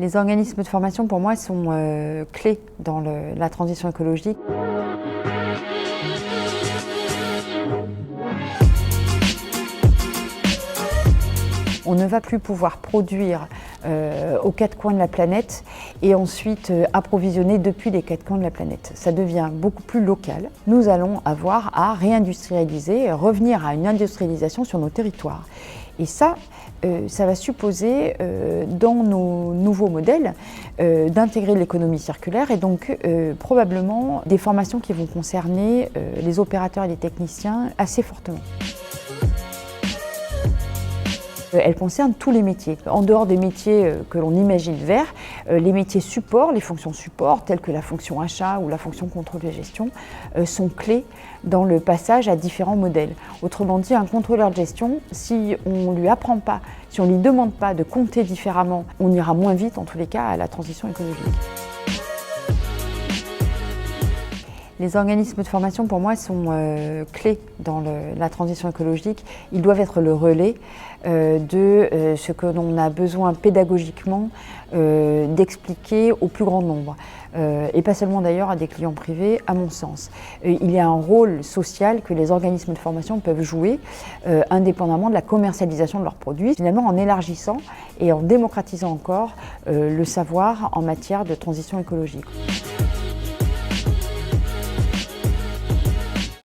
Les organismes de formation, pour moi, sont clés dans la transition écologique. On ne va plus pouvoir produire aux quatre coins de la planète et ensuite approvisionner depuis les quatre coins de la planète. Ça devient beaucoup plus local. Nous allons avoir à réindustrialiser, revenir à une industrialisation sur nos territoires. Et ça va supposer, dans nos nouveaux modèles, d'intégrer l'économie circulaire et donc probablement des formations qui vont concerner les opérateurs et les techniciens assez fortement. Elle concerne tous les métiers. En dehors des métiers que l'on imagine verts, les métiers support, les fonctions support, telles que la fonction achat ou la fonction contrôle de gestion, sont clés dans le passage à différents modèles. Autrement dit, un contrôleur de gestion, si on ne lui apprend pas, si on ne lui demande pas de compter différemment, on ira moins vite, en tous les cas, à la transition écologique. Les organismes de formation, pour moi, sont clés dans la transition écologique. Ils doivent être le relais de ce que l'on a besoin pédagogiquement d'expliquer au plus grand nombre. Et pas seulement d'ailleurs à des clients privés, à mon sens. Il y a un rôle social que les organismes de formation peuvent jouer indépendamment de la commercialisation de leurs produits, finalement en élargissant et en démocratisant encore le savoir en matière de transition écologique.